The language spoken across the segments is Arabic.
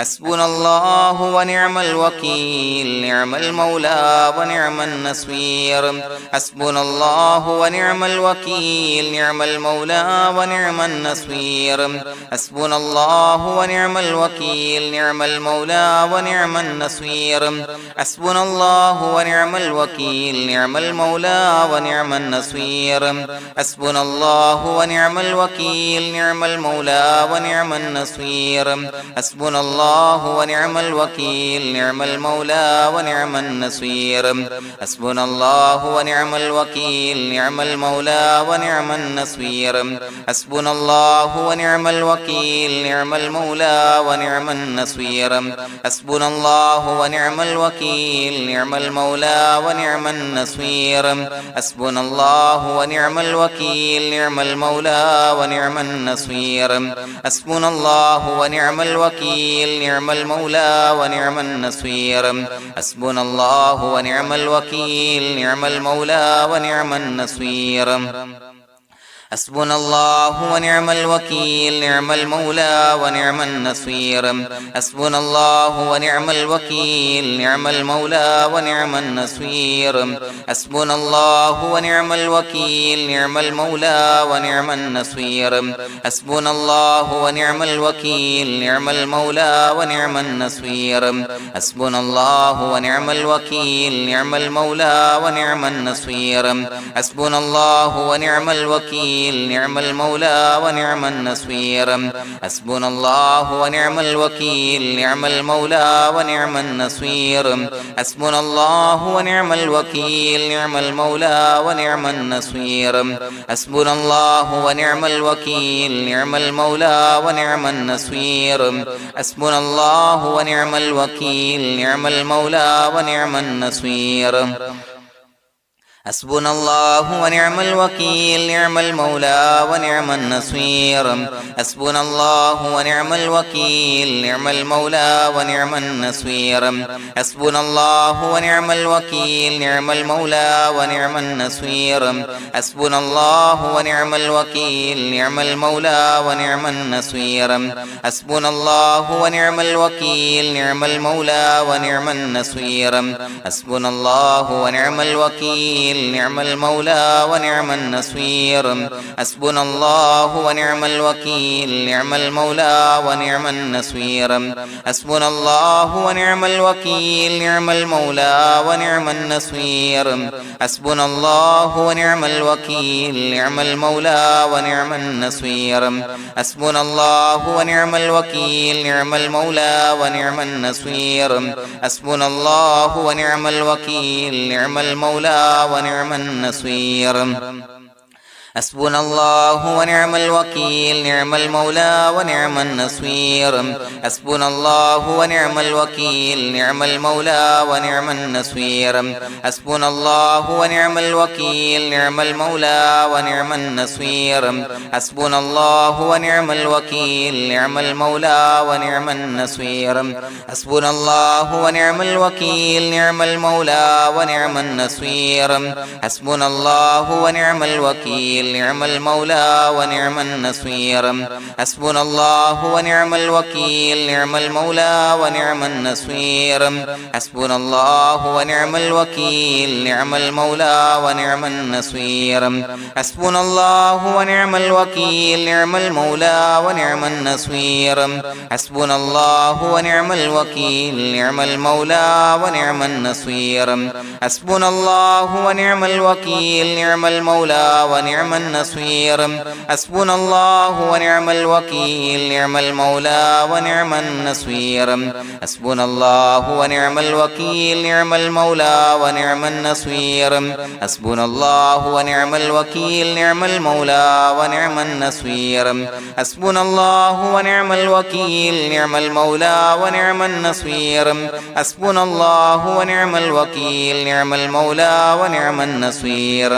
حسبنا الله ونعم الوكيل نعم المولى ونعم النصير حسبنا الله ونعم الوكيل نعم المولى ونعم النصير حسبنا الله ونعم الوكيل نعم المولى ونعم النصير حسبنا الله ونعم الوكيل نعم المولى ونعم النصير حسبنا الله ونعم الوكيل نعم المولى ونعم النصير حسبنا الله ونعم الوكيل نعم المولى ونعم النصير حسبنا الله ونعم الوكيل نعم المولى ونعم النصير حسبنا الله ونعم الوكيل نعم المولى ونعم النصير حسبنا الله ونعم الوكيل نعم المولى ونعم النصير حسبنا الله ونعم الوكيل نعم المولى ونعم النصير حسبنا الله ونعم الوكيل نعم المولى ونعم النصير حسبنا الله ونعم الوكيل نعم المولى ونعم النصير حسبنا الله ونعم الوكيل نعم المولى ونعم النصير حسبنا الله ونعم الوكيل نعم المولى ونعم النصير حسبنا الله ونعم الوكيل نعم المولى ونعم النصير حسبنا الله ونعم الوكيل نعم المولى ونعم النصير حسبنا الله ونعم الوكيل نعم المولى ونعم النصير حسبنا الله ونعم الوكيل نعم المولى ونعم النصير حسبنا الله ونعم الوكيل نعم المولى ونعم النصير حسبنا الله ونعم الوكيل نعم المولى ونعم النصير حسبنا الله ونعم الوكيل نعم المولى ونعم النصير حسبنا الله ونعم الوكيل نعم المولى ونعم النصير حسبنا الله ونعم الوكيل نعم المولى ونعم النصير حسبنا الله ونعم الوكيل نعم المولى ونعم النصير حسبنا الله ونعم الوكيل نعم المولى ونعم النصير حسبنا الله ونعم الوكيل نعم المولى ونعم النصير حسبنا الله ونعم الوكيل نعم المولى ونعم النصير حسبنا الله ونعم الوكيل نعم المولى ونعم النصير حسبنا الله ونعم الوكيل نعم المولى ونعم النصير حسبنا الله ونعم الوكيل نعم المولى ونعم النصير حسبنا الله ونعم الوكيل نعم المولى ونعم النصير حسبنا الله ونعم الوكيل نعم المولى ونعم النصير حسبنا الله ونعم الوكيل نعم المولى ونعم النصير حسبنا الله ونعم الوكيل نعم المولى ونعم النصير حسبنا الله ونعم الوكيل نعم المولى ونعم النصير حسبنا الله ونعم الوكيل نعم المولى ونعم النصير حسبنا الله ونعم الوكيل نعم المولى ونعم النصير حسبنا الله ونعم الوكيل نعم المولى ونعم النصير حسبنا الله ونعم الوكيل نعم المولى ونعم النصير حسبنا الله ونعم الوكيل نعم المولى ونعم النصير حسبنا الله ونعم الوكيل نعم المولى ونعم النصير حسبنا الله ونعم الوكيل نعم المولى ونعم النصير حسبنا الله ونعم الوكيل نعم المولى ونعم النصير حسبنا الله ونعم الوكيل نعم المولى ونعم النصير حسبنا الله ونعم الوكيل نعم المولى ونعم النصير حسبنا الله ونعم الوكيل نعم المولى ونعم النصير حسبنا الله ونعم الوكيل نعم المولى ونعم النصير حسبنا الله ونعم الوكيل نعم المولى ونعم النصير حسبنا الله ونعم الوكيل نعم المولى ونعم النصير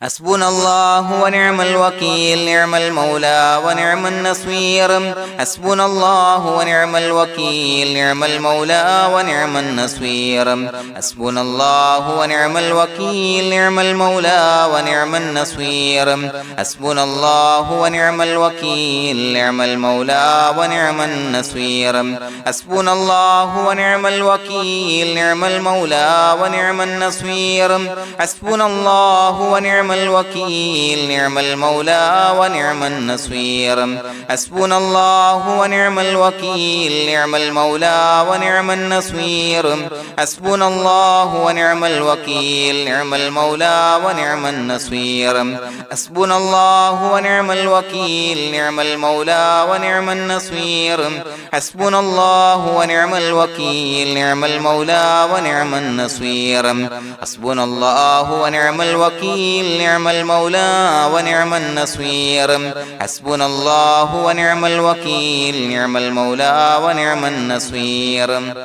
حسبنا الله ونعم الوكيل نعم المولى ونعم النصير حسبنا الله ونعم الوكيل نعم المولى ونعم النصير حسبنا الله ونعم الوكيل نعم المولى ونعم النصير حسبنا الله ونعم الوكيل نعم المولى ونعم النصير حسبنا الله ونعم الوكيل نعم المولى ونعم النصير حسبنا الله ونعم الوكيل نعم المولى ونعم النصير حسبنا الله ونعم الوكيل نعم المولى ونعم النصير حسبنا الله ونعم الوكيل نعم المولى ونعم النصير حسبنا الله ونعم الوكيل نعم المولى ونعم النصير حسبنا الله ونعم الوكيل نعم المولى ونعم النصير حسبنا الله ونعم الوكيل نعم المولى ونعم النصير حسبنا الله ونعم الوكيل نعم المولى ونعم النصير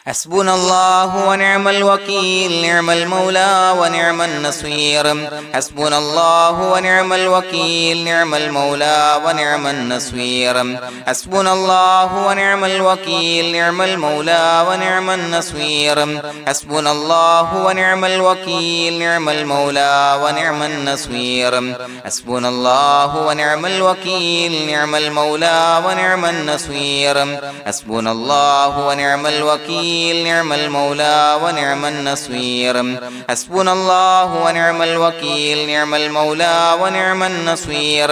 حسبنا الله ونعم الوكيل نعم المولى ونعم النصير حسبنا الله ونعم الوكيل نعم المولى ونعم النصير حسبنا الله ونعم الوكيل نعم المولى ونعم النصير حسبنا الله ونعم الوكيل نعم المولى ونعم النصير حسبنا الله ونعم الوكيل نعم المولى ونعم النصير حسبنا الله ونعم الوكيل نعم المولى ونعم النصير حسبنا الله ونعم الوكيل نعم المولى ونعم النصير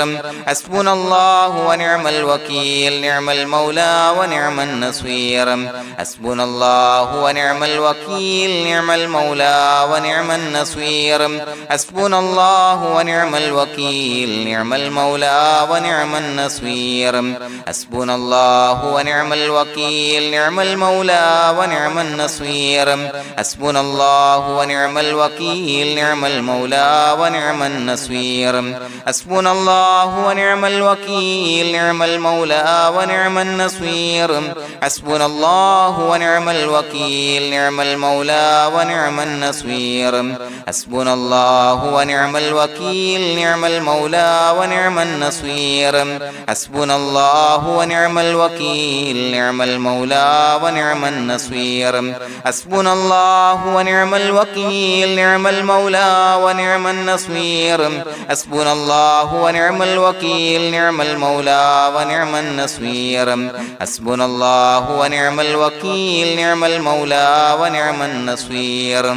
حسبنا الله ونعم الوكيل نعم المولى ونعم النصير حسبنا الله ونعم الوكيل نعم المولى ونعم النصير حسبنا الله ونعم الوكيل نعم المولى ونعم النصير حسبنا الله ونعم الوكيل نعم المولى ونعم النصير حسبنا الله ونعم الوكيل نعم المولى ونعم النصير حسبنا الله ونعم الوكيل نعم المولى ونعم النصير حسبنا الله ونعم الوكيل نعم المولى ونعم النصير حسبنا الله ونعم الوكيل نعم المولى ونعم النصير حسبنا الله ونعم الوكيل نعم المولى ونعم النصير حسبنا الله ونعم الوكيل نعم المولى ونعم النصير حسبنا الله ونعم الوكيل نعم المولى ونعم النصير حسبنا الله ونعم الوكيل نعم المولى ونعم النصير حسبنا الله ونعم الوكيل نعم المولى ونعم النصير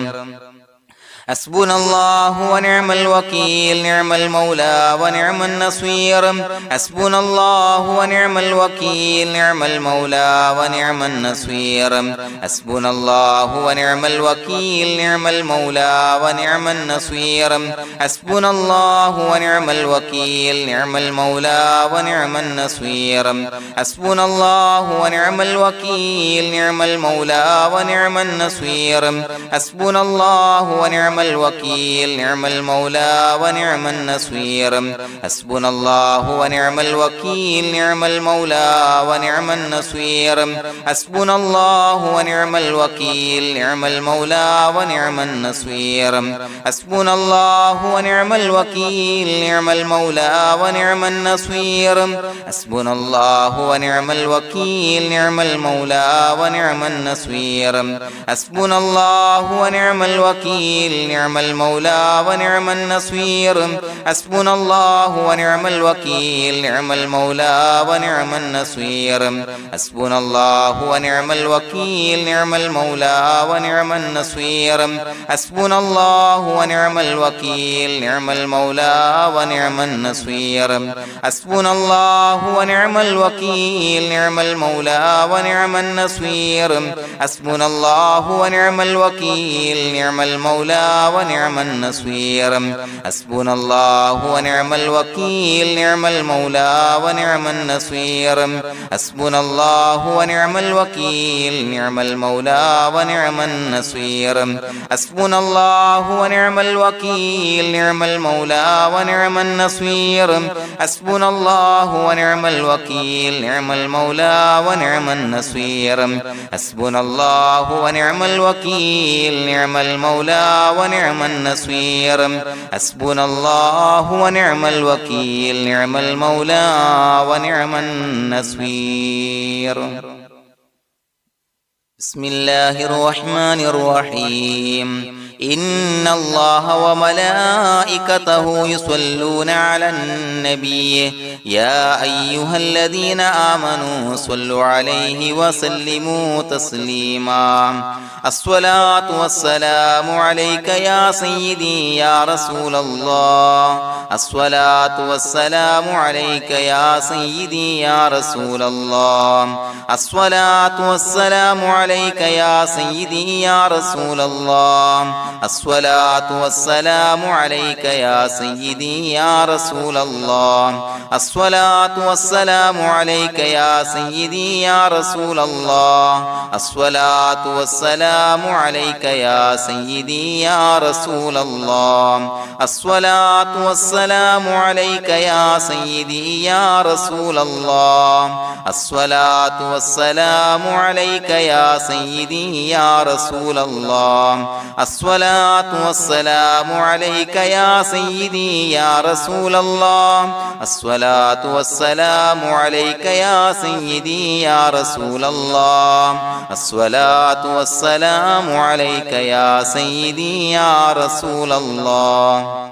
حسبنا الله ونعم الوكيل نعم المولى ونعم النصير حسبنا الله ونعم الوكيل نعم المولى ونعم النصير حسبنا الله ونعم الوكيل نعم المولى ونعم النصير حسبنا الله ونعم الوكيل نعم المولى ونعم النصير حسبنا الله ونعم الوكيل نعم المولى ونعم النصير حسبنا الله ونعم الوكيل نعم المولى ونعم النصير حسبنا الله ونعم الوكيل نعم المولى ونعم النصير حسبنا الله ونعم الوكيل نعم المولى ونعم النصير حسبنا الله ونعم الوكيل نعم المولى ونعم النصير حسبنا الله ونعم الوكيل نعم المولى ونعم النصير حسبنا الله ونعم الوكيل نعم المولى ونعم النصير حسبنا الله ونعم الوكيل نعم المولى ونعم النصير حسبنا الله ونعم الوكيل نعم المولى ونعم النصير حسبنا الله ونعم الوكيل نعم المولى ونعم النصير حسبنا الله ونعم الوكيل نعم المولى ونعم النصير حسبنا الله ونعم الوكيل نعم المولى ونعم النصير حسبنا الله ونعم الوكيل نعم المولى ونعم النصير حسبنا الله ونعم الوكيل نعم المولى ونعم النصير حسبنا الله ونعم الوكيل نعم المولى ونعم النصير حسبنا الله ونعم الوكيل نعم المولى ونعم النصير حسبنا الله ونعم الوكيل نعم المولى ونعم النصير بسم الله الرحمن الرحيم إن الله وملائكته يصلون على النبي يا أيها الذين آمنوا صلوا عليه وسلموا تسليما الصلاة والسلام عليك يا سيدي يا رسول الله الصلاة والسلام عليك يا سيدي يا رسول الله الصلاة والسلام عليك يا سيدي يا رسول الله الصلاة والسلام عليك يا سيدي يا رسول الله الصلاة والسلام عليك يا سيدي يا رسول الله الصلاة والسلام عليك يا سيدي يا رسول الله الصلاة والسلام عليك يا سيدي يا رسول الله الصلاة والسلام عليك يا سيدي يا رسول الله الصلاة والسلام عليك يا سيدي يا رسول الله الصلاة والسلام عليك يا سيدي يا رسول الله الصلاة والسلام عليك يا سيدي يا رسول الله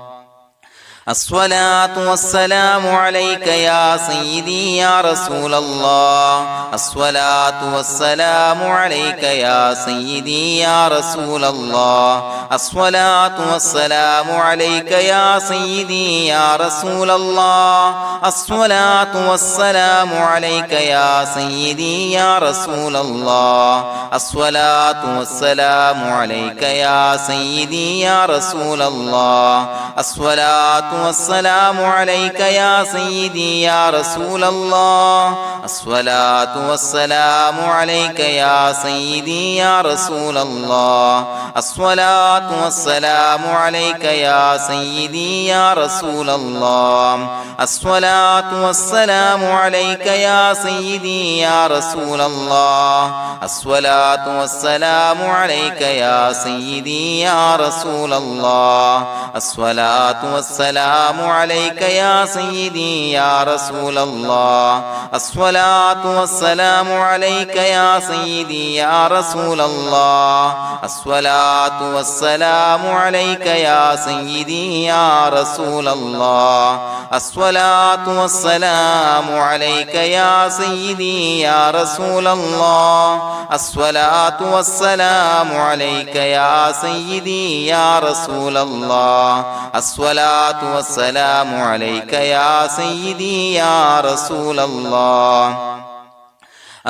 الصلاة والسلام عليك يا سيدي يا رسول الله الصلاة والسلام عليك يا سيدي يا رسول الله الصلاة والسلام عليك يا سيدي يا رسول الله الصلاة والسلام عليك يا سيدي يا رسول الله الصلاة والسلام عليك يا سيدي يا رسول الله الصلاة والسلام عليك يا سيدي يا رسول الله الصلاة والسلام عليك يا سيدي يا رسول الله الصلاة والسلام عليك يا سيدي يا رسول الله الصلاة والسلام عليك يا سيدي يا رسول الله الصلاة والسلام عليك يا سيدي يا رسول الله الصلاة والسلام عليك يا سيدي يا رسول الله الصلاة والسلام عليك يا سيدي يا رسول الله الصلاة والسلام عليك يا سيدي يا رسول الله الصلاة والسلام عليك يا سيدي يا رسول الله الصلاة والسلام عليك يا سيدي يا رسول الله الصلاة والسلام عليك يا سيدي يا رسول الله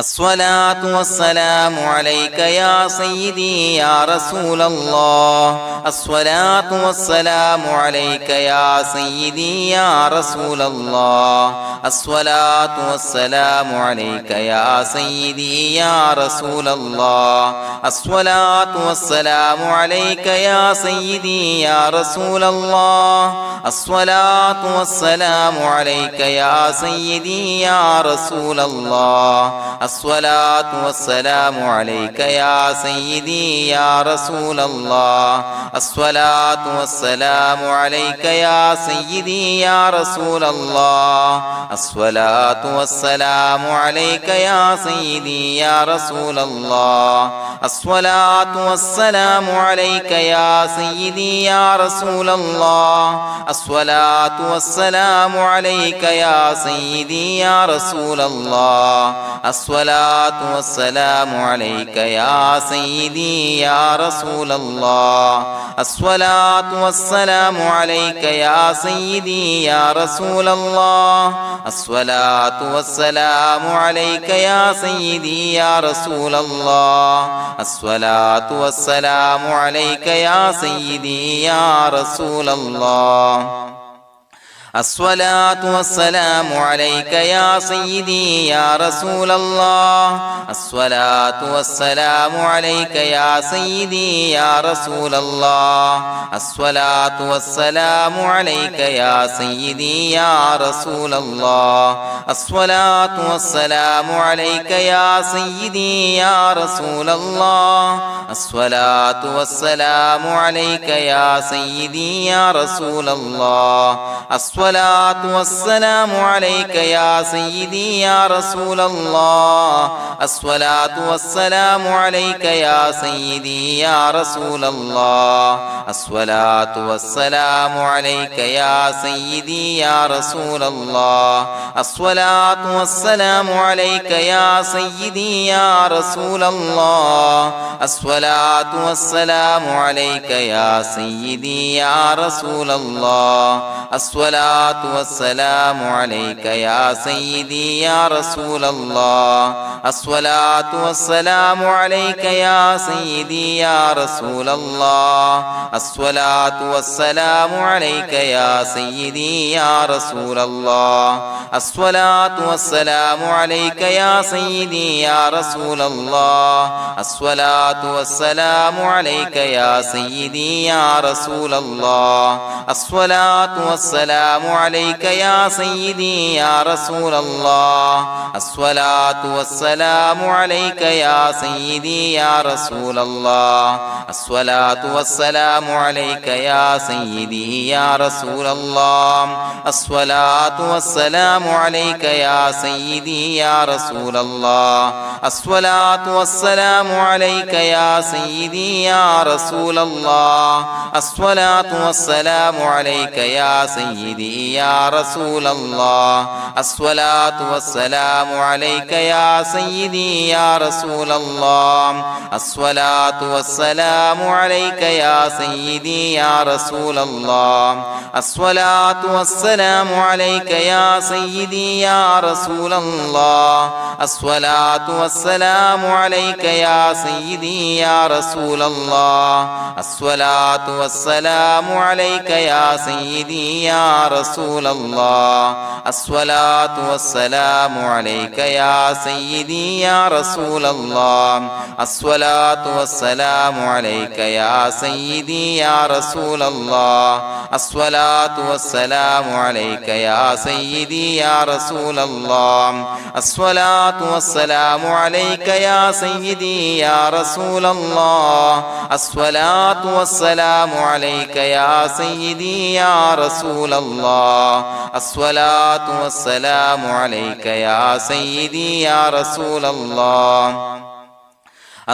الصلاة والسلام عليك يا سيدي يا رسول الله الصلاة والسلام عليك يا سيدي يا رسول الله الصلاة والسلام عليك يا سيدي يا رسول الله الصلاة والسلام عليك يا سيدي يا رسول الله الصلاة والسلام عليك يا سيدي يا رسول الله الصلاة والسلام عليك يا سيدي يا رسول الله الصلاة والسلام عليك يا سيدي يا رسول الله الصلاة والسلام عليك يا سيدي يا رسول الله الصلاة والسلام عليك يا سيدي يا رسول الله الصلاة والسلام عليك يا سيدي يا رسول الله الصلاة والسلام عليك يا سيدي يا رسول الله الصلاة والسلام عليك يا سيدي يا رسول الله الصلاة والسلام عليك يا سيدي يا رسول الله الصلاة والسلام عليك يا سيدي يا رسول الله الصلاة والسلام عليك يا سيدي يا رسول الله الصلاة والسلام عليك يا سيدي يا رسول الله الصلاة والسلام عليك يا سيدي يا رسول الله الصلاة والسلام عليك يا سيدي يا رسول الله الصلاة والسلام عليك يا سيدي يا رسول الله الصلاة والسلام عليك يا سيدي يا رسول الله الصلاة والسلام عليك يا سيدي يا رسول الله الصلاة والسلام عليك يا سيدي يا رسول الله الصلاة والسلام عليك يا سيدي يا رسول الله الصلاة والسلام عليك يا سيدي يا رسول الله الصلاة والسلام عليك يا سيدي يا رسول الله الصلاة والسلام عليك يا سيدي يا رسول الله الصلاة والسلام عليك يا سيدي يا رسول الله الصلاة والسلام عليك يا سيدي يا رسول الله الصلاة والسلام عليك يا سيدي يا رسول الله الصلاة والسلام عليك يا سيدي يا رسول الله الصلاة والسلام عليك يا سيدي يا رسول الله الصلاة والسلام عليك يا سيدي يا رسول الله الصلاة والسلام عليك يا سيدي يا رسول الله الصلاة والسلام عليك يا سيدي يا رسول الله الصلاة والسلام عليك يا سيدي يا رسول الله الصلاة والسلام عليك يا سيدي يا رسول الله الصلاة والسلام عليك يا سيدي يا رسول الله الصلاة والسلام عليك يا سيدي يا رسول الله الصلاة والسلام عليك يا سيدي يا رسول الله الصلاة والسلام عليك يا سيدي يا رسول الله الصلاة والسلام عليك يا سيدي يا رسول الله الصلاة والسلام عليك يا سيدي يا رسول الله الصلاة والسلام عليك يا سيدي يا رسول الله الصلاة والسلام عليك يا سيدي يا رسول الله الصلاة والسلام عليك يا سيدي يا رسول الله الصلاة والسلام عليك يا سيدي يا رسول الله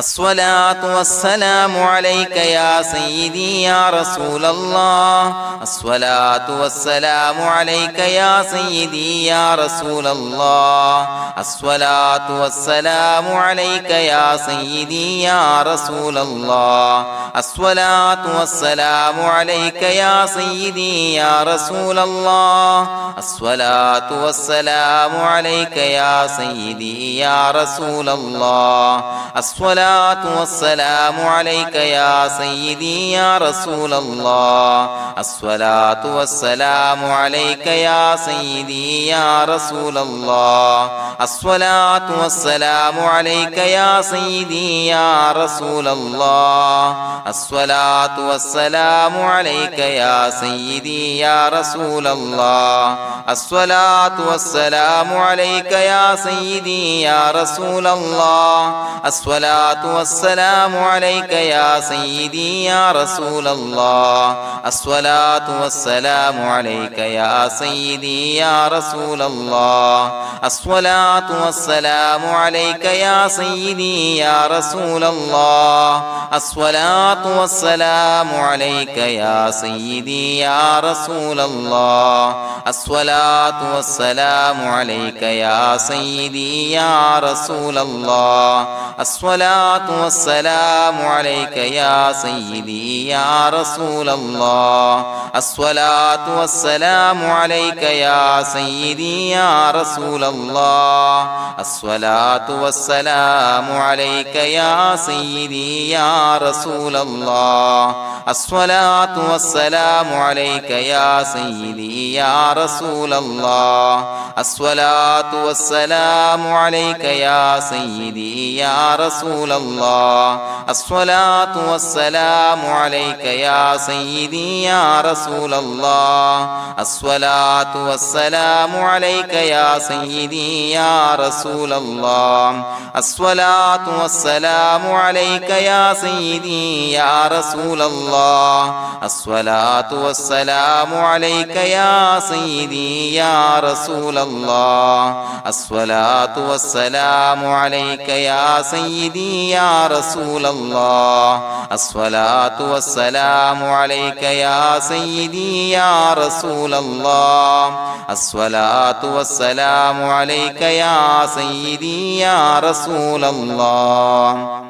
الصلاة والسلام عليك يا سيدي يا رسول الله الصلاة والسلام عليك يا سيدي يا رسول الله الصلاة والسلام عليك يا سيدي يا رسول الله الصلاة والسلام عليك يا سيدي يا رسول الله الصلاة والسلام عليك يا سيدي يا رسول الله الصلاة والسلام عليك يا سيدي يا رسول الله الصلاة والسلام عليك يا سيدي يا رسول الله الصلاة والسلام عليك يا سيدي يا رسول الله الصلاة والسلام عليك يا سيدي يا رسول الله الصلاة والسلام عليك يا سيدي يا رسول الله الصلاة والسلام عليك يا سيدي يا رسول الله الصلاة والسلام عليك يا سيدي يا رسول الله الصلاة والسلام عليك يا سيدي يا رسول الله الصلاة والسلام عليك يا سيدي يا رسول الله الصلاة والسلام عليك يا سيدي يا رسول الله الصلاة الصلاة والسلام عليك يا سيدي يا رسول الله الصلاة والسلام عليك يا سيدي يا رسول الله الصلاة والسلام عليك يا سيدي يا رسول الله الصلاة والسلام عليك يا سيدي يا رسول الله الصلاة والسلام عليك يا سيدي يا رسول الله الصلاة والسلام عليك يا سيدي يا رسول الله الصلاة والسلام عليك يا سيدي يا رسول الله الصلاة والسلام عليك يا سيدي يا رسول الله الصلاة والسلام عليك يا سيدي يا رسول الله الصلاة والسلام عليك يا سيدي يا رسول الله الصلاة والسلام عليك يا سيدي يا رسول الله الصلاة والسلام عليك يا سيدي يا رسول الله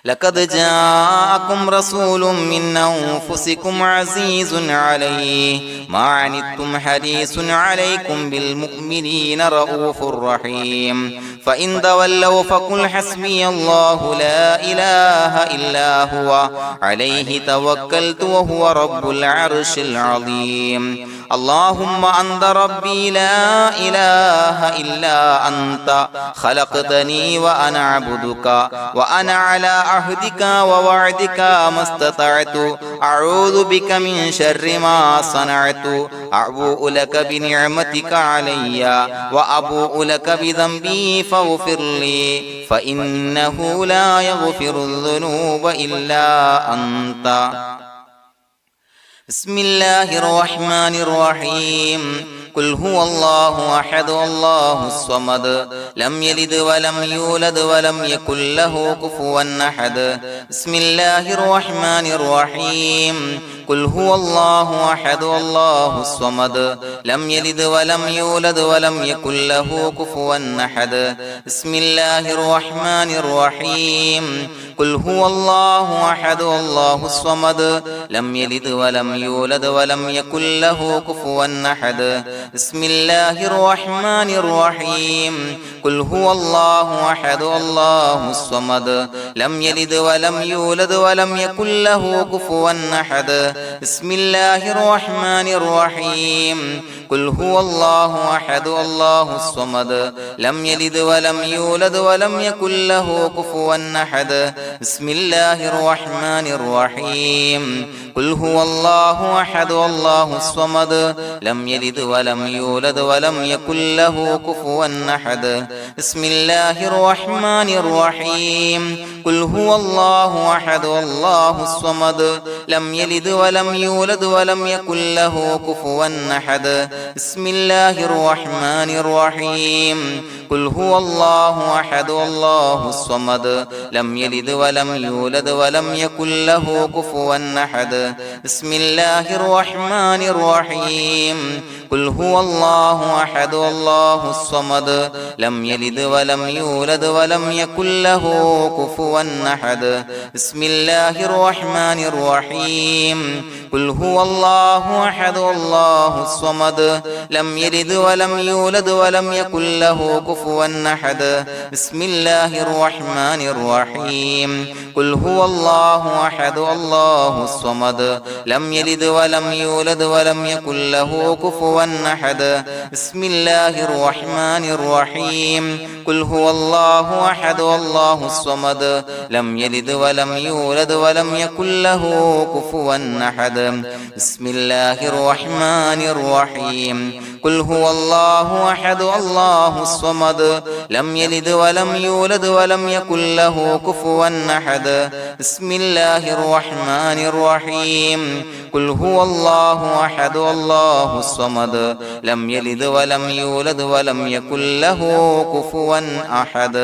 لقد جاءكم رسول من أنفسكم عزيز عليه ما عنتم حريص عليكم بالمؤمنين رؤوف رحيم فإن تولوا فقل حسبي الله لا إله إلا هو عليه توكلت وهو رب العرش العظيم اللهم أنت ربي لا إله إلا أنت خلقتني وأنا عبدك وأنا على عهدك ووعدك ما استطعت أعوذ بك من شر ما صنعت أبوء لك بنعمتك علي وأبوء لك بذنبي فاغفر لي فإنه لا يغفر الذنوب إلا أنت بسم الله الرحمن الرحيم قل هو الله أحد الله الصمد لم يلد ولم يولد ولم يكن له كفوا أحد بسم الله الرحمن الرحيم قل هو الله أحد الله الصمد لم يلد ولم يولد ولم يكن له كفوا أحد بسم الله الرحمن الرحيم قل هو الله أحد الله الصمد لم يلد ولم يولد ولم يكن له كفوا أحد بسم الله الرحمن الرحيم قل هو الله أحد الله الصمد لم يلد ولم يولد ولم يكن له كفوا أحد بسم الله الرحمن الرحيم قل هو الله أحد الله الصمد لم يلد ولم يولد ولم يكن له كفوا أحد بسم الله الرحمن الرحيم قل هو الله أحد الله الصمد لم يلد ولم يولد ولم يكن له كفوا أحد بسم الله الرحمن الرحيم قل هو الله أحد الله الصمد لم يلد ولم يولد ولم يكن له كفوا أحد بسم الله الرحمن الرحيم قل هو الله أحد الله الصمد لم يلد ولم يولد ولم يكن له كفوا أحد بسم الله الرحمن الرحيم قل هو الله أحد الله الصمد لم يلد ولم يولد ولم يكن له كفوا أحد بسم الله الرحمن الرحيم قل هو الله أحد الله الصمد لم يلد ولم يولد ولم يكن له كفوا أحد بسم الله الرحمن الرحيم قل هو الله أحد الله الصمد لم يلد ولم يولد ولم يكن له كفوا أحد بسم الله الرحمن الرحيم قل هو الله أحد الله الصمد لم يلد ولم يولد ولم يكن له كفوا أحد بسم الله الرحمن الرحيم قل هو الله أحد الله الصمد لم يلد ولم يولد ولم يكن له كفوا أحد بسم الله الرحمن الرحيم قل هو الله أحد الله الصمد لم يلد ولم يولد ولم يكن له كفوا أحد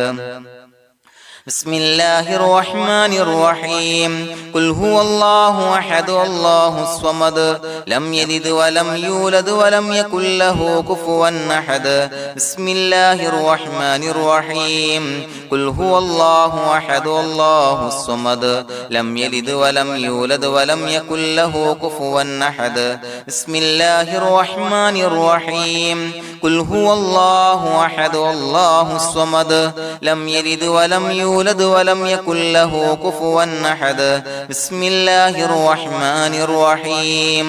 بسم الله الرحمن الرحيم قل هو الله أحد الله الصمد لم يلد ولم يولد ولم يكن له كفوا أحد بسم الله الرحمن الرحيم قل هو الله أحد الله الصمد لم يلد ولم يولد ولم يكن له كفوا أحد بسم الله الرحمن الرحيم قل هو الله أحد الله الصمد لم يلد ولم يولد ولم يكن له كفوا أحد بسم الله الرحمن الرحيم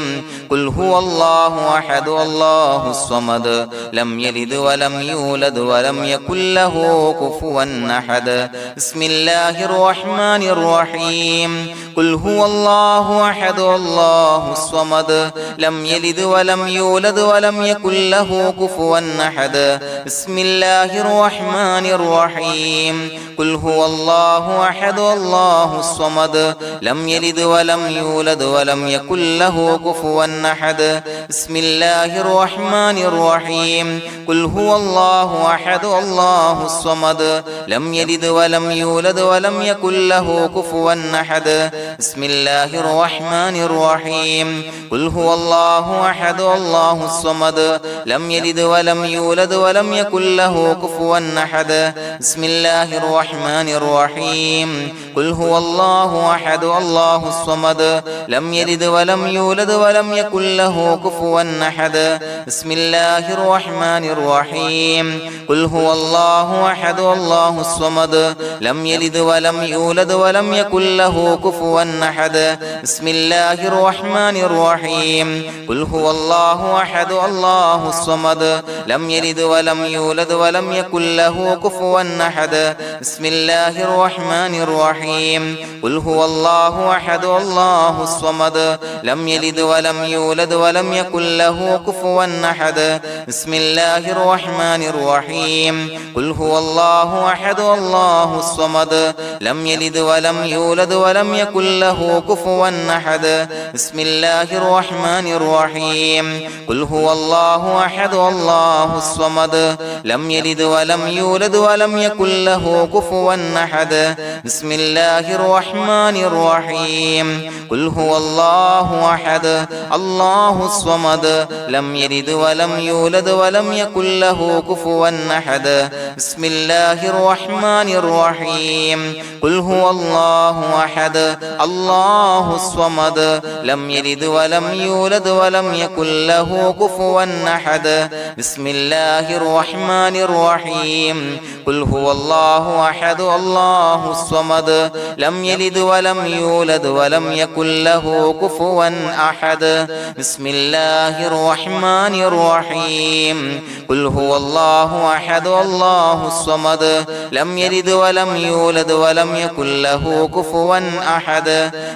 قل هو الله أحد الله الصمد لم يلد ولم يولد ولم يكن له كفوا أحد بسم الله الرحمن الرحيم قل هو الله أحد الله الصمد لم يلد ولم يولد ولم يكن له كفوا أحد بسم الله الرحمن الرحيم قل هو الله أحد الله الصمد لم يلد ولم يولد ولم يكن له كفوا أحد بسم الله الرحمن الرحيم قل هو الله أحد الله الصمد لم يلد ولم يولد ولم يكن له كفوا أحد بسم الله الرحمن الرحيم قل هو الله أحد الله الصمد لم يلد ولم يولد ولم يكن له كفوا أحد بسم الله الرحمن الرحيم قل هو الله أحد الله الصمد لم يلد ولم يولد ولم يكن له كفوا أحد بسم الله الرحمن الرحيم قل هو الله أحد الله الصمد لم يلد ولم يولد ولم يكن له كفوا أحد بسم الله الرحمن الرحيم قل هو الله أحد الله الصمد لم يلد ولم يولد ولم يكن له كفوا أحد بسم الله الرحمن الرحيم قل هو الله أحد الله الصمد لم يلد ولم يولد ولم يكن له كفوا أحد بسم الله الرحمن الرحيم قل هو الله أحد الله الصمد لم يلد ولم يولد ولم يكن له كفوا أحد بسم الله الرحمن الرحيم قل هو الله أحد الله الصمد لم يلد ولم يولد ولم يكن له كفوا أحد بسم الله الرحمن الرحيم قل هو الله أحد الله الصمد لم يلد ولم يولد ولم يكن له كفوا أحد بسم الله الرحمن الرحيم قل هو الله أحد الله الصمد لم يلد ولم يولد ولم يكن له كفوا أحد بسم الله الرحمن الرحيم قل هو الله أحد الله الصمد لم يلد ولم يولد ولم يكن له كفوا أحد بسم الله الرحمن الرحيم قل هو الله أحد الله الصمد لم يلد ولم يولد ولم يكن له كفوا أحد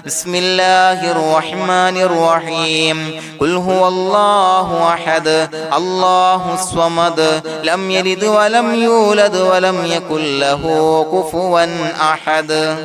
بسم الله الرحمن الرحيم قل هو الله أحد الله الصمد لم يلد ولم يولد ولم يكن له كفوا أحد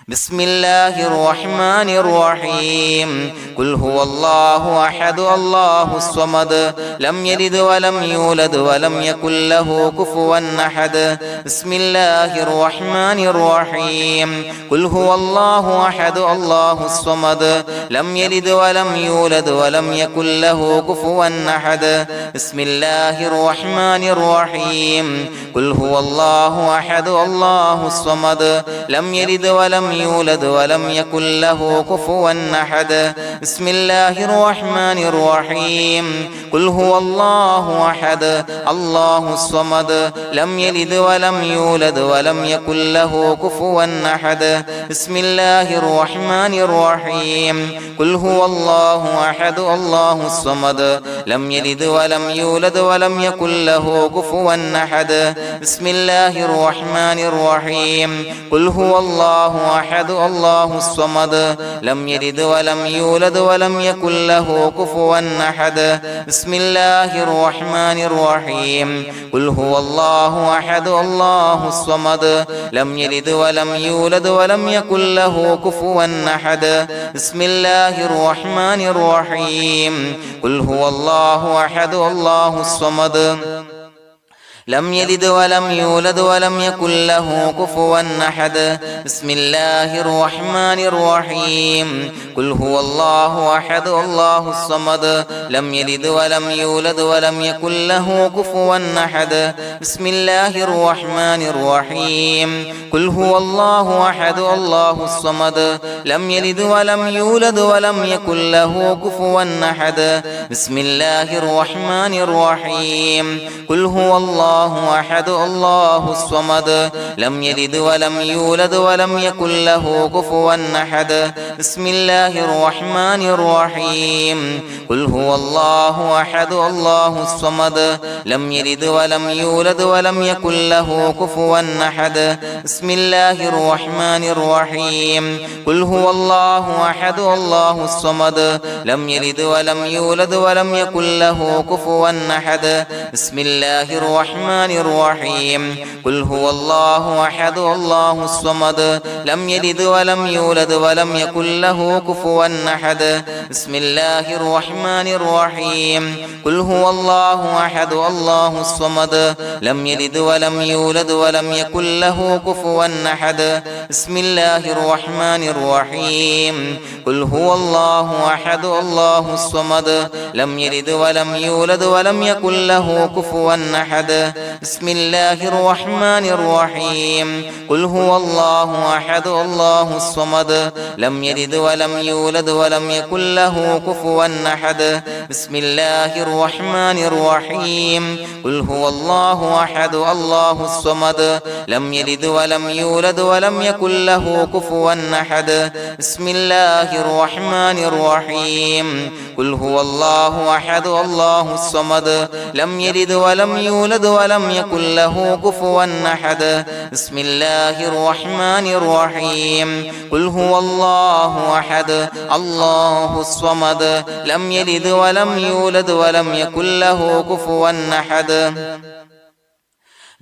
بسم الله الرحمن الرحيم قل هو الله أحد الله الصمد لم يلد ولم يولد ولم يكن له كفوا أحد بسم الله الرحمن الرحيم قل هو الله أحد الله الصمد لم يلد ولم يولد ولم يكن له كفوا أحد بسم الله الرحمن الرحيم قل هو الله أحد الله الصمد لم يلد ولم يولد ولم يكن له كفوا أحد بسم الله الرحمن الرحيم قل هو الله أحد الله الصمد لم يلد ولم يولد ولم يكن له كفوا أحد بسم الله الرحمن الرحيم قل هو الله أحد الله الصمد لم يلد ولم يولد ولم يكن له كفوا أحد بسم الله الرحمن الرحيم قل هو الله أحد الله الصمد لم يلد ولم يولد ولم يكن له كفوا أحد بسم الله الرحمن الرحيم قل هو الله أحد الله الصمد لم يلد ولم يولد ولم يكن له كفوا أحد بسم الله الرحمن الرحيم قل هو الله أحد الله الصمد لم يلد ولم يولد ولم يكن له كفوا أحد بسم الله الرحمن الرحيم قل هو الله أحد الله الصمد لم يلد ولم يولد ولم يكن له كفوا أحد بسم الله الرحمن الرحيم قل هو الله أحد الله الصمد لم يلد ولم يولد ولم يكن له كفوا أحد بسم الله الرحمن الرحيم قل هو الله أحد الله الصمد لم يلد ولم يولد ولم يكن له كفوا أحد بسم الله الرحمن الرحيم قل هو الله أحد الله الصمد لم يلد ولم يولد ولم يكن له كفوا أحد بسم الله الرحمن الرحيم قل هو الله أحد الله الصمد لم يلد ولم يولد ولم يكن له كفوا أحد بسم الله الرحمن الرحيم قل هو الله أحد الله الصمد لم يلد ولم يولد ولم يكن له كفوا أحد بسم الله الرحمن الرحيم قل هو الله أحد الله الصمد لم يلد ولم يولد ولم يكن له كفوا أحد بسم الله الرحمن الرحيم قل هو الله أحد الله الصمد لم يلد ولم يولد ولم يكن له كفوا أحد بسم الله الرحمن الرحيم قل هو الله أحد الله الصمد لم يلد ولم يولد ولم يكن له كفوا أحد بسم الله الرحمن الرحيم قل هو الله أحد الله الصمد لم يلد ولم يولد ولم يكن له كفوا أحد بسم الله الرحمن الرحيم قل هو الله أحد الله الصمد لم يلد ولم يولد ولم يكن له كفوا أحد بسم الله الرحمن الرحيم قل هو الله أحد الله الصمد لم يلد ولم يولد ولم يكن له كفوا أحد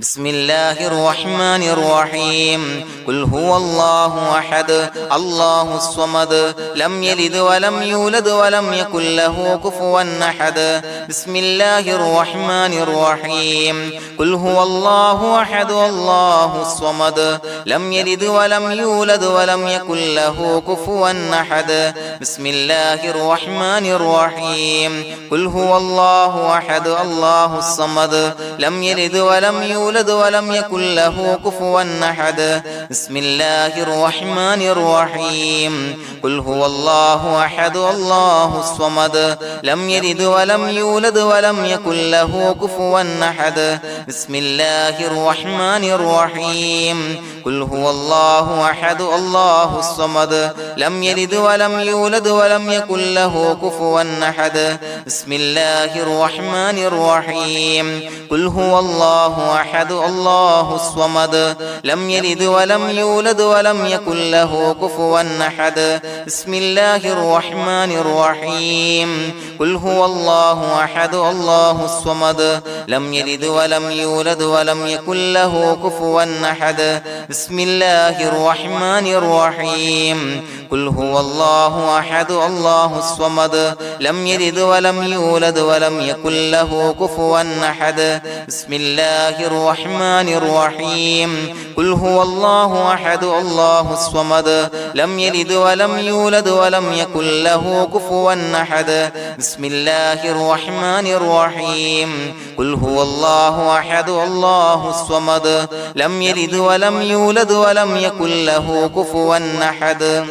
بسم الله الرحمن الرحيم قل هو الله أحد الله الصمد لم يلد ولم يولد ولم يكن له كفوا أحد بسم الله الرحمن الرحيم قل هو الله أحد الله الصمد لم يلد ولم يولد ولم يكن له كفوا أحد بسم الله الرحمن الرحيم قل هو الله أحد الله الصمد لم يلد ولم يولد ولم يكن له كفوا أحد بسم الله الرحمن الرحيم قل هو الله أحد الله الصمد لم يلد ولم يولد ولم يكن له كفوا أحد بسم الله الرحمن الرحيم قل هو الله أحد الله الصمد لم يلد ولم يولد ولم يكن له كفوا أحد بسم الله الرحمن الرحيم قل هو الله أحد الله الصمد لم يلد ولم يولد ولم يكن له كفوا أحد بسم الله الرحمن الرحيم قل هو الله أحد الله الصمد لم يلد ولم يولد ولم يكن له كفوا أحد بسم الله الرحمن الرحيم قل هو الله أحد الله الصمد لم يلد ولم يولد ولم يكن له كفوا أحد بسم الله الرحمن الرحيم قل هو الله أحد الله الصمد لم يلد ولم يولد ولم يكن له كفوا أحد بسم الله الرحمن الرحيم قل هو الله أحد الله الصمد لم يلد ولم يولد ولم يكن له كفوا أحد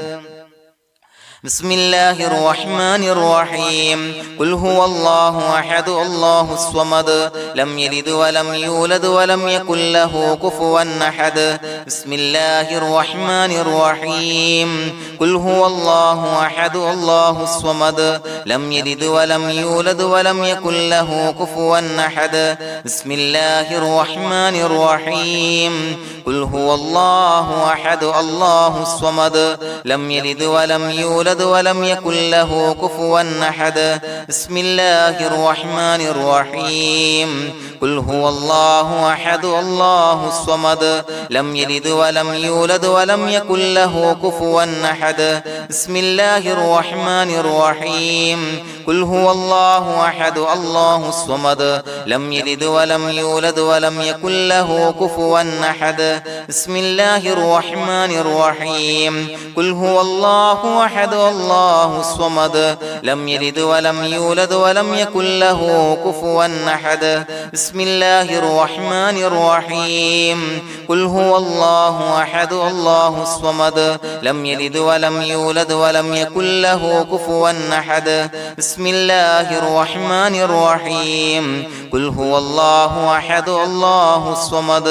بسم الله الرحمن الرحيم قل هو الله أحد الله الصمد لم يلد ولم يولد ولم يكن له كفوا أحد بسم الله الرحمن الرحيم قل هو الله أحد الله الصمد لم يلد ولم يولد ولم يكن له كفوا أحد بسم الله الرحمن الرحيم قل هو الله أحد الله الصمد لم يلد ولم يولد يولد ولم يكن له كفوا أحد بسم الله الرحمن الرحيم قل هو الله أحد الله الصمد لم يلد ولم يولد ولم يكن له كفوا أحد بسم الله الرحمن الرحيم قل هو الله أحد الله الصمد لم يلد ولم يولد ولم يكن له كفوا أحد بسم الله الرحمن الرحيم قل هو الله أحد الله الصمد لم يلد ولم يولد ولم يكن له كفوا أحد بسم الله الرحمن الرحيم قل هو الله أحد الله الصمد لم يلد ولم يولد ولم يكن له كفوا أحد بسم الله الرحمن الرحيم قل هو الله أحد الله الصمد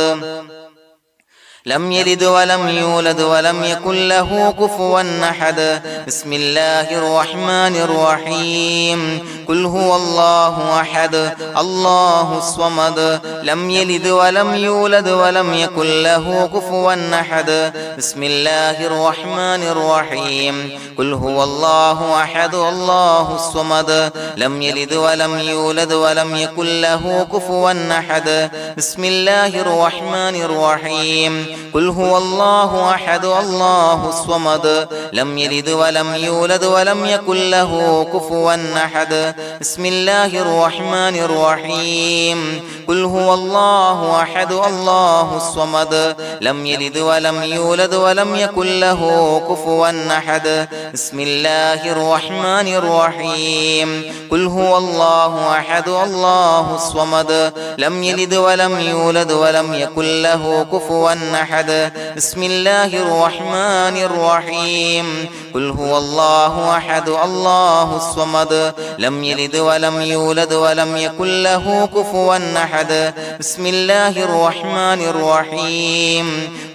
لم يلد ولم يولد ولم يكن له كفوا أحد بسم الله الرحمن الرحيم قل هو الله أحد الله الصمد لم يلد ولم يولد ولم يكن له كفوا أحد بسم الله الرحمن الرحيم قل هو الله أحد الله الصمد لم يلد ولم يولد ولم يكن له كفوا أحد بسم الله الرحمن الرحيم قل هو الله أحد الله الصمد لم يلد ولم يولد ولم يكن له كفوا أحد بسم الله الرحمن الرحيم قل هو الله أحد الله الصمد لم يلد ولم يولد ولم يكن له كفوا أحد بسم الله الرحمن الرحيم قل هو الله أحد الله الصمد لم يلد ولم يولد ولم يكن له كفوا أحد بسم الله الرحمن الرحيم قل هو الله أحد الله الصمد لم يلد ولم يولد ولم يكن له كفوا أحد بسم الله الرحمن الرحيم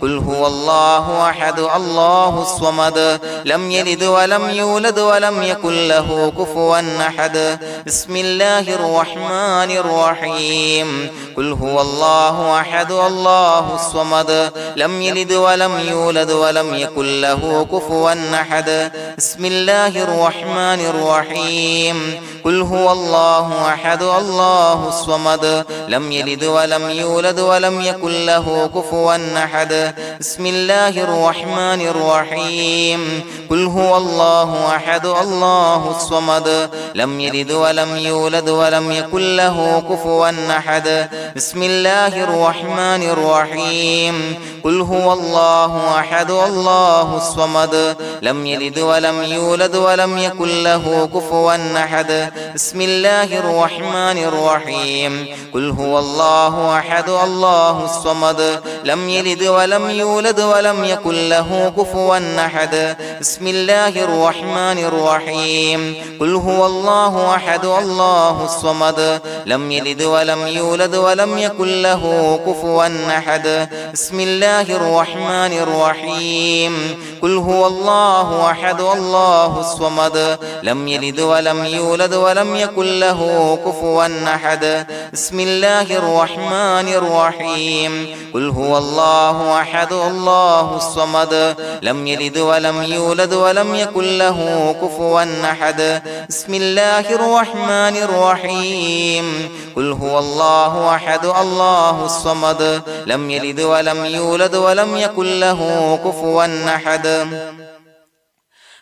قل هو الله أحد الله الصمد لم يلد ولم يولد ولم يكن له كفوا أحد بسم الله الرحمن الرحيم قل هو الله أحد الله الصمد لم يلد ولم يولد ولم يكن له كفوا أحد بسم الله الرحمن الرحيم قل هو الله أحد الله الصمد لم يلد ولم يولد ولم يكن له كفوا أحد بسم الله الرحمن الرحيم قل هو الله أحد الله الصمد لم يلد ولم يولد ولم يكن له كفوا أحد بسم الله الرحمن الرحيم قل هو الله أحد الله الصمد لم يلد ولم يولد ولم يكن له كفوا أحد بسم الله الرحمن الرحيم قل هو الله أحد الله الصمد لم يلد ولم يولد ولم يكن له كفوا أحد بسم الله الرحمن الرحيم قل هو الله أحد الله الصمد لم يلد ولم يولد ولم يكن له كفوا أحد بسم الله الرحمن الرحيم قل هو الله أحد الله الصمد لم يلد ولم يولد ولم يكن له كفوا أحد بسم الله الرحمن الرحيم قل هو الله أحد الله الصمد لم يلد ولم يولد ولم يكن له كفوا أحد بسم الله الرحمن الرحيم قل هو الله أحد الله الصمد لم يلد ولم يولد ولم يكن له كفوا أحد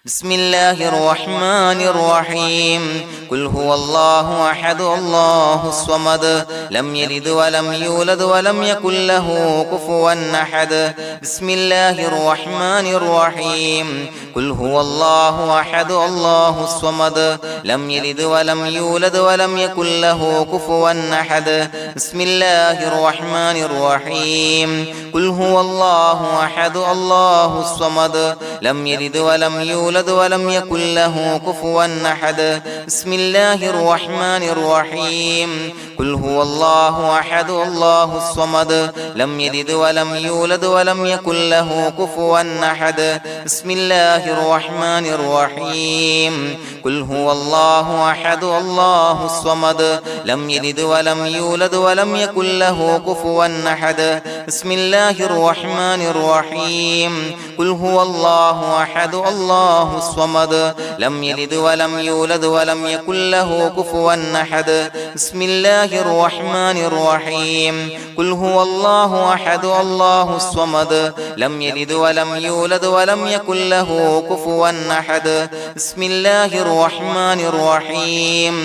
بسم الله الرحمن الرحيم قل هو الله أحد الله الصمد لم يلد ولم يولد ولم يكن له كفوا أحد بسم الله الرحمن الرحيم قل هو الله أحد الله الصمد لم يلد ولم يولد ولم يكن له كفوا أحد بسم الله الرحمن الرحيم قل هو الله أحد الله الصمد لم يلد ولم يولد ولم يكن له كفوا أحد بسم الله الرحمن الرحيم قل هو الله أحد الله الصمد لم يلد ولم يولد ولم يكن له كفوا أحد بسم الله الرحمن الرحيم قل هو الله أحد الله الصمد لم يلد ولم يولد ولم يكن له كفوا أحد بسم الله الرحمن الرحيم قل هو الله الله أحد الله الصمد لم يلد ولم يولد ولم يكن له كفوا أحد بسم الله الرحمن الرحيم قل هو الله أحد الله الصمد لم يلد ولم يولد ولم يكن له كفوا أحد بسم الله الرحمن الرحيم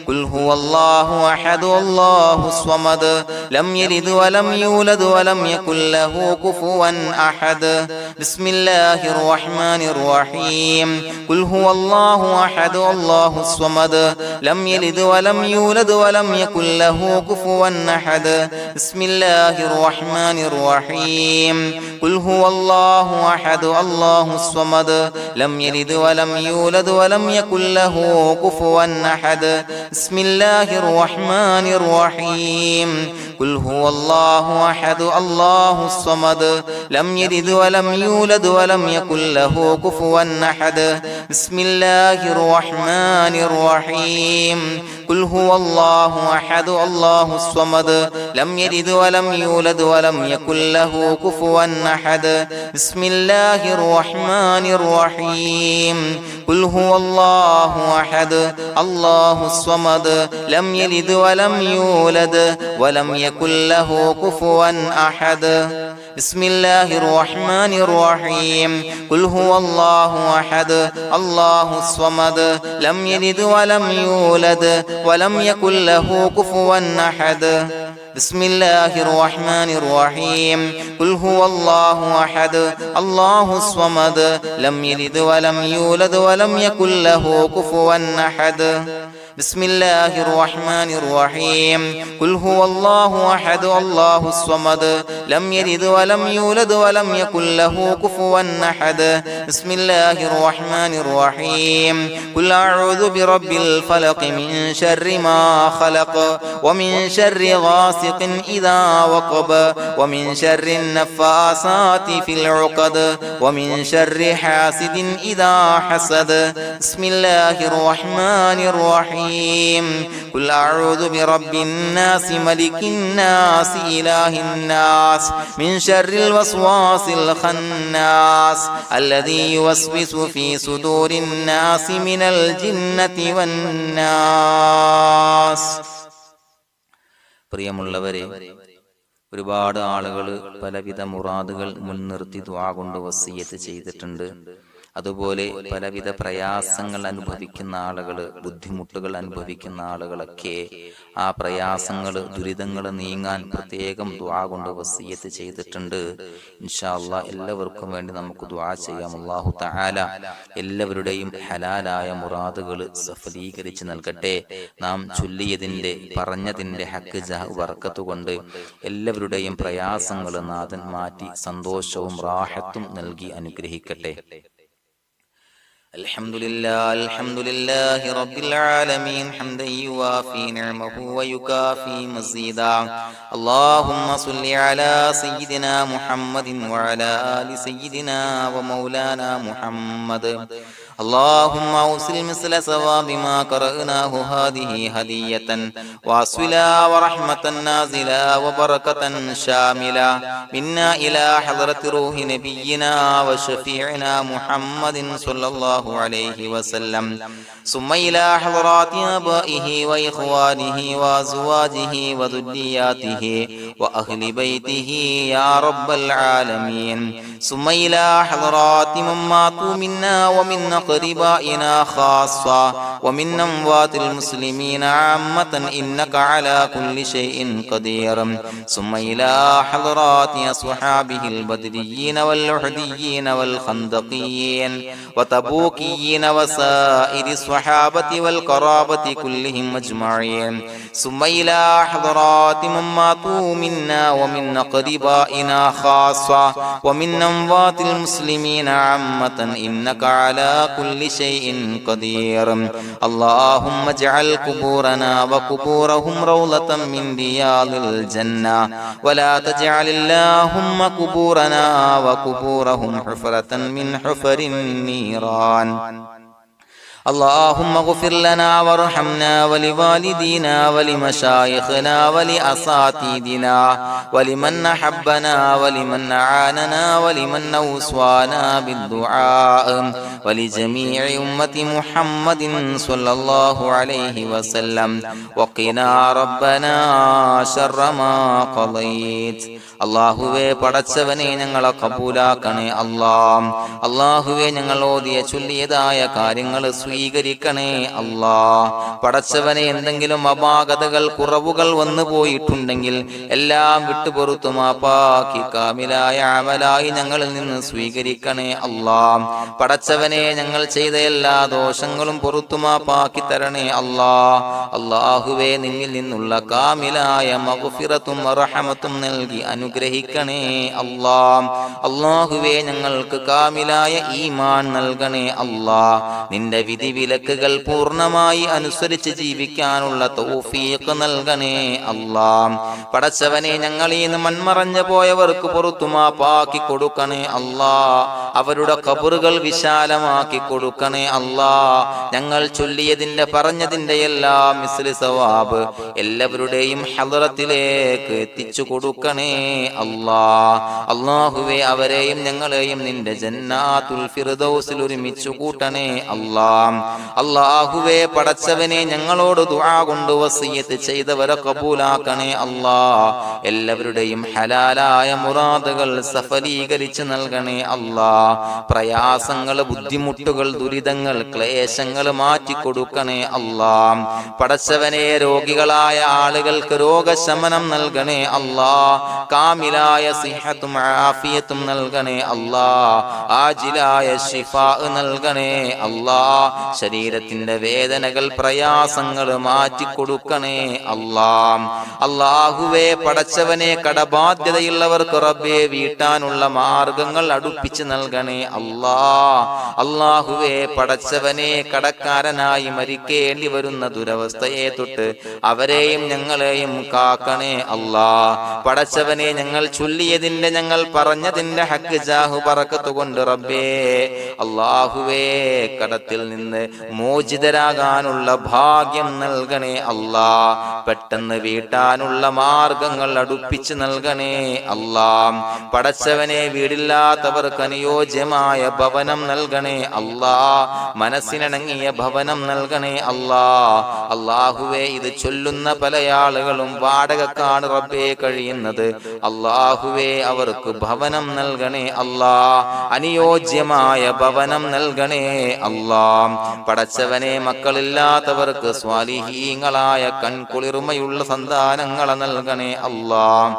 قل هو الله أحد الله الصمد لم يلد ولم يولد ولم يكن له كفوا أحد بسم الله الرحمن الرحيم قل هو الله أحد الله الصمد لم يلد ولم يولد ولم يكن له كفوا أحد بسم الله الرحمن الرحيم قل هو الله أحد الله الصمد لم يلد ولم يولد ولم يكن له كفوا أحد بسم الله الرحمن الرحيم قل هو الله أحد الله الصمد لم يلد ولم يولد ولم يكن له كفوا أحد بسم الله الرحمن الرحيم قل هو الله أحد الله الصمد لم يلد ولم يولد ولم يكن له كفوا أحد بسم الله الرحمن الرحيم قل هو الله أحد الله الصمد لم يلد ولم يولد ولم يكن له كفوا أحد بسم الله الرحمن الرحيم قل هو الله أحد الله الصمد لم يلد ولم يولد ولم يكن له كفوا أحد بسم الله الرحمن الرحيم قل هو الله أحد الله الصمد لم يلد ولم يولد ولم يكن له كفوا أحد بسم الله الرحمن الرحيم قل هو الله أحد الله الصمد لم يلد ولم يولد ولم يكن له كفوا أحد بسم الله الرحمن الرحيم قل أعوذ برب الفلق من شر ما خلق ومن شر غاسق إذا وقب ومن شر النفاثات في العقد ومن شر حاسد إذا حسد بسم الله الرحمن الرحيم قل أعوذ برب الناس ملك الناس إله الناس من شر الوسواس الخناس الذي يوسوس في صدور الناس من الجنة والناس. പ്രിയമുള്ളവരെ, ഒരുപാട് ആളുകൾ പലവിധ മുറാദുകൾ മുൻനിർത്തി ദുആ കൊണ്ട് വസിയ്യത്ത് ചെയ്തിട്ടുണ്ട്. അതുപോലെ പലവിധ പ്രയാസങ്ങൾ അനുഭവിക്കുന്ന ആളുകൾ, ബുദ്ധിമുട്ടുകൾ അനുഭവിക്കുന്ന ആളുകളൊക്കെ ആ പ്രയാസങ്ങൾ, ദുരിതങ്ങൾ നീങ്ങാൻ പ്രത്യേകം ദുആ കൊണ്ട് വസിയ്യത്ത് ചെയ്തിട്ടുണ്ട്. ഇൻഷാ അല്ലാഹ് എല്ലാവർക്കും വേണ്ടി നമുക്ക് ദുആ ചെയ്യാം. അല്ലാഹു തആല എല്ലാവരുടെയും ഹലാലായ മുറാദുകൾ സഫലീകരിച്ച് നൽകട്ടെ. നാം ചൊല്ലിയതിന്റെ, പറഞ്ഞതിന്റെ ഹക്ക് ജാഹ് ബർക്കത്ത് കൊണ്ട് എല്ലാവരുടെയും പ്രയാസങ്ങൾ നാഥൻ മാറ്റി സന്തോഷവും റാഹത്തും നൽകി അനുഗ്രഹിക്കട്ടെ. الحمد لله رب العالمين حمدا يوافي نعمه ويكافي مزيدا. اللهم صل على سيدنا محمد وعلى آل سيدنا ومولانا محمد. اللهم أوصل مثل ثواب ما قرأناه هذه هدية واصلا ورحمة نازلا وبركة شاملة منا إلى حضرة روح نبينا وشفيعنا محمد صلى الله عليه وسلم، ثم إلى حضرات آبائه وإخوانه وأزواجه وذرياته وأهل بيته يا رب العالمين، ثم إلى حضرات من ماتوا منا ومن أقربائنا خاصة ومن أموات المسلمين عامة إنك على كل شيء قدير، ثم إلى حضرات أصحابه البدريين والأحديين والخندقيين وتبوكيين وسائر الصحابة والقرابة كلهم أجمعين، ثم إلى حضرات من ماتوا منا ومن أقربائنا خاصة ومن أموات المسلمين عامة إنك على كل شيء قدير. اللهم اجعل قبورنا وقبورهم روضة من رياض الجنة، ولا تجعل اللهم قبورنا وقبورهم حفرة من حفر النيران. اللهم اغفر لنا وارحمنا ولوالدينا ولمشايخنا ولأساتذتنا ولمن أحبنا ولمن أعاننا ولمن أوصانا بالدعاء ولجميع أمة محمد صلى الله عليه وسلم وقنا ربنا شر ما قضيت. അള്ളാഹുവേ പടച്ചവനെ ഞങ്ങളെ കബൂലാക്കണേ അല്ലാഹ്. അള്ളാഹുവേ ഞങ്ങൾ ഓതിയ ചൊല്ലിയതായ കാര്യങ്ങൾ സ്വീകരിക്കണേ അല്ലാഹ്. പടച്ചവനെ എന്തെങ്കിലും അപാകതകൾ കുറവുകൾ വന്നു പോയിട്ടുണ്ടെങ്കിൽ എല്ലാം വിട്ടുപൊറുത്തു മാപ്പാക്കി കാമിലായ അമലായി ഞങ്ങളിൽ നിന്ന് സ്വീകരിക്കണേ അല്ലാഹ്. പടച്ചവനെ ഞങ്ങൾ ചെയ്ത എല്ലാ ദോഷങ്ങളും പൊറുത്തു മാപ്പാക്കി തരണേ അല്ലാഹ്. അള്ളാഹുവേ നിന്നിൽ നിന്നുള്ള കാമിലായ മഗ്ഫിറത്തും റഹമത്തും നൽകി അനുഗ്രഹിക്കണേ അല്ലാഹ്. അല്ലാഹുവേ ഞങ്ങൾക്ക് കാമിലായ ഈമാൻ നൽകണേ അല്ലാഹ്. നിന്റെ വിധി വിലക്കുകൾ പൂർണ്ണമായി അനുസരിച്ച് ജീവിക്കാനുള്ള തൗഫീഖ് നൽകണേ അല്ലാഹ്. പടച്ചവനെ ഞങ്ങളിൽ നിന്ന് മൺമറഞ്ഞു പോയവർക്ക് പുറത്തു മാപ്പാക്കി കൊടുക്കണേ അല്ലാഹ്. അവരുടെ ഖബറുകൾ വിശാലമാക്കി കൊടുക്കണേ അല്ലാഹ്. ഞങ്ങൾ ചൊല്ലിയതിന്റെ പറഞ്ഞതിന്റെ എല്ലാം മിസ്ലി സവാബ് എല്ലാവരുടെയും ഹളറത്തിലേക്ക് എത്തിച്ചു കൊടുക്കണേ അല്ലാഹ്. അല്ലാഹുവേ അവരെയും ഞങ്ങളെയും നിന്റെ ജന്നാത്തുൽ ഫിർദൗസിൽ ഒരുമിച്ചു കൂട്ടണേ അല്ലാഹ്. അല്ലാഹുവേ പടച്ചവനെ ഞങ്ങളോട് ദുആ കൊണ്ട് വസിയത്ത് ചെയ്തവരെ കബൂലാക്കണേ അല്ലാഹ്. എല്ലാവരുടെയും ഹലാലായ മുറാദുകൾ സഫലീകരിച്ച് നൽകണേ അല്ലാഹ്. പ്രയാസങ്ങൾ, ബുദ്ധിമുട്ടുകൾ, ദുരിതങ്ങൾ, ക്ലേശങ്ങൾ മാറ്റിക്കൊടുക്കണേ അല്ലാഹ്. പടച്ചവനെ രോഗികളായ ആളുകൾക്ക് രോഗശമനം നൽകണേ അല്ലാഹ്. കാമിലായ സിഹത്തും ആഫിയത്തും നൽകണേ അല്ലാഹ്. ആജിലായ ശിഫാ നൽകണേ അല്ലാഹ്. ശരീരത്തിന്റെ വേദനകൾ, പ്രയാസങ്ങൾ മാറ്റിക്കൊടുക്കണേ അല്ലാഹ്. അല്ലാഹുവേ പടച്ചവനെ കടബാധ്യതയുള്ളവർക്ക് റബ്ബേ വീട്ടാനുള്ള മാർഗങ്ങൾ അടുപ്പിച്ച് നൽകണേ അല്ലാഹ്. അല്ലാഹുവേ പടച്ചവനെ കടക്കാരനായി മരിക്കേണ്ടി വരുന്ന ദുരവസ്ഥയെ തൊട്ട് അവരെയും ഞങ്ങളെയും കാക്കണേ അല്ലാഹ്. പടച്ചവനെ ഞങ്ങൾ ചൊല്ലിയതിന്റെ, ഞങ്ങൾ പറഞ്ഞതിന്റെ ഹക്ക് ജാഹു ബറക്കത്ത് കൊണ്ട് റബ്ബേ അല്ലാഹുവേ കടത്തിൽ നിന്ന് മോചിതരാകാനുള്ള ഭാഗ്യം നൽകണേ അല്ലാഹ്. പെട്ടെന്ന് വീട്ടാനുള്ള മാർഗങ്ങൾ അടുപ്പിച്ച് നൽകണേ അല്ലാഹ്. പടച്ചവനെ വീടില്ലാത്തവർക്ക് അനുയോജ്യമായ ഭവനം നൽകണേ അല്ലാഹ്. മനസ്സിനിണങ്ങിയ ഭവനം നൽകണേ അല്ലാഹ്. അല്ലാഹുവേ ഇത് ചൊല്ലുന്ന പല ആളുകളും വാടകക്കാണ് റബ്ബേ കഴിയുന്നത്. അല്ലാഹുവേ അവർക്ക് ഭവനം നൽകണേ അല്ലാഹ്. അനുയോജ്യമായ ഭവനം നൽകണേ അല്ലാഹ്. പടച്ചവനെ മക്കളില്ലാത്തവർക്ക് സ്വാലിഹീങ്ങളായ കൺകുളിർമയുള്ള സന്താനങ്ങളെ നൽകണേ അല്ലാഹ്.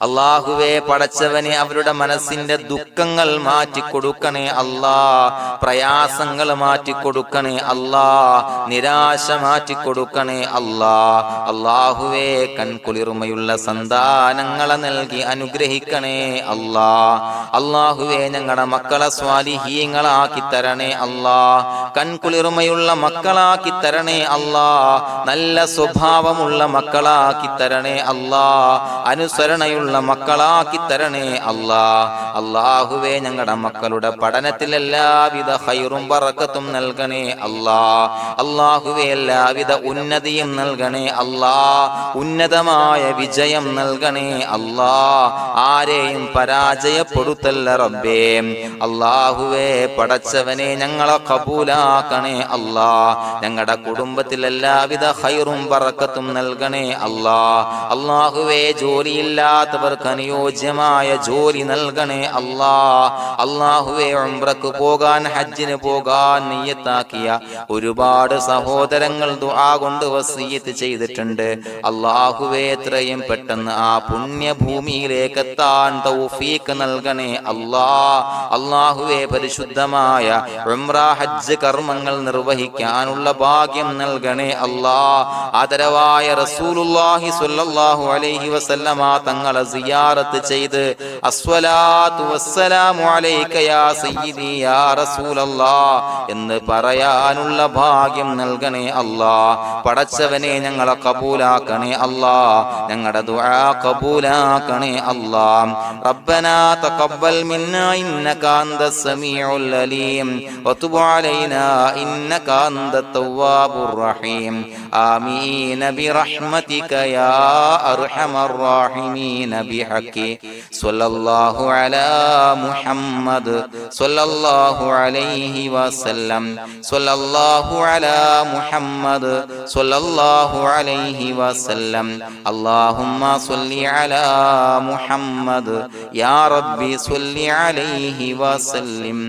അല്ലാഹുവേ പടച്ചവനെ അവരുടെ മനസ്സിന്റെ ദുഃഖങ്ങൾ മാറ്റിക്കൊടുക്കണേ അല്ലാഹ്. പ്രയാസങ്ങൾ മാറ്റിക്കൊടുക്കണേ അല്ലാഹ്. നിരാശ മാറ്റിക്കൊടുക്കണേ അല്ലാഹ്. അല്ലാഹുവേ കൺകുളിർമയുള്ള സന്താനങ്ങളെ നൽകി അനുഗ്രഹിക്കണേ അല്ലാഹ്. അല്ലാഹുവേ ഞങ്ങളുടെ മക്കളെ സ്വാലിഹീങ്ങളാക്കി തരണേ അല്ലാഹ്. കൺകുളിർമയുള്ള മക്കളാക്കി തരണേ അല്ലാഹ്. നല്ല സ്വഭാവമുള്ള മക്കളാക്കി തരണേ അല്ലാഹ്. അനുസരണയുള്ള മക്കളാക്കി തരണേ അല്ലാഹ്. അല്ലാഹുവേ ഞങ്ങളുടെ മക്കളുടെ പഠനത്തിൽ എല്ലാവിധ ഖൈറും ബറക്കത്തും നൽകണേ അല്ലാഹ്. അല്ലാഹുവേ എല്ലാവിധ ഉന്നതിയും നൽകണേ അല്ലാഹ്. ഉന്നതമായ വിജയം നൽകണേ അല്ലാഹ്. ആരെയും പരാജയപ്പെടുത്തല്ല റബ്ബേ. അല്ലാഹുവേ പടച്ചവനെ ഞങ്ങളെ കബൂലാക്കണേ അല്ലാഹ്. ഞങ്ങളുടെ കുടുംബത്തിൽ എല്ലാവിധ ഖൈറും ബറക്കത്തും നൽകണേ അല്ലാഹ്. അല്ലാഹുവേ ജോലിയില്ലാത്ത അനുയോജ്യമായ ജോലി നൽകണേ അല്ലാഹ്. അല്ലാഹുവേ ഉംറക്ക് പോകാൻ, ഹജ്ജിന് പോകാൻ നിയ്യത്താക്കിയ ഒരുപാട് സഹോദരങ്ങൾ ദുആ കൊണ്ട് വസിയത്ത് ചെയ്തിട്ടുണ്ട്. അല്ലാഹുവേ എത്രയും പെട്ടെന്ന് ആ പുണ്യഭൂമിയിലേക്ക് എത്താൻ തൗഫീഖ് നൽകണേ അല്ലാഹ്. അല്ലാഹുവേ പരിശുദ്ധമായ ഉംറ ഹജ്ജ് കർമ്മങ്ങൾ നിർവഹിക്കാനുള്ള ഭാഗ്യം നൽകണേ അല്ലാഹ്. ആദരവായ റസൂലുള്ളാഹി സ്വല്ലല്ലാഹു അലൈഹി വസല്ലമ തങ്ങളെ സിയാറത്ത് ചെയ്ത് അസ്സലാത്തു വസ്സലാമു അലൈക യാ സയ്യിദി യാ റസൂലല്ലാഹ് എന്ന് പറയാനുള്ള ഭാഗ്യം നൽകണേ അല്ലാഹ്. പടച്ചവനെ ഞങ്ങളെ കബൂലാക്കണേ അല്ലാഹ്, ഞങ്ങളുടെ ദുആ കബൂലാക്കണേ അല്ലാഹ്. റബ്ബനാ തഖബ്ബൽ മിന്നാ ഇന്നക അന്തസ് സമീഉൽ അലീം വതുബ് അലൈനാ ഇന്നക അന്തത് തവ്വാബുർ റഹീം. ആമീൻ ബിറഹ്മതിക യാ അർഹമർ റഹീമീൻ ബിഹഖി സ്വല്ലല്ലാഹു അലാ മുഹമ്മദ് സ്വല്ലല്ലാഹു അലൈഹി വസല്ലം സ്വല്ലല്ലാഹു അലാ മുഹമ്മദ് സ്വല്ലല്ലാഹു അലൈഹി വസല്ലം. അല്ലാഹുമ്മ സ്വല്ലി അലാ മുഹമ്മദ് യാ റബ്ബി സ്വല്ലി അലൈഹി വസല്ലം.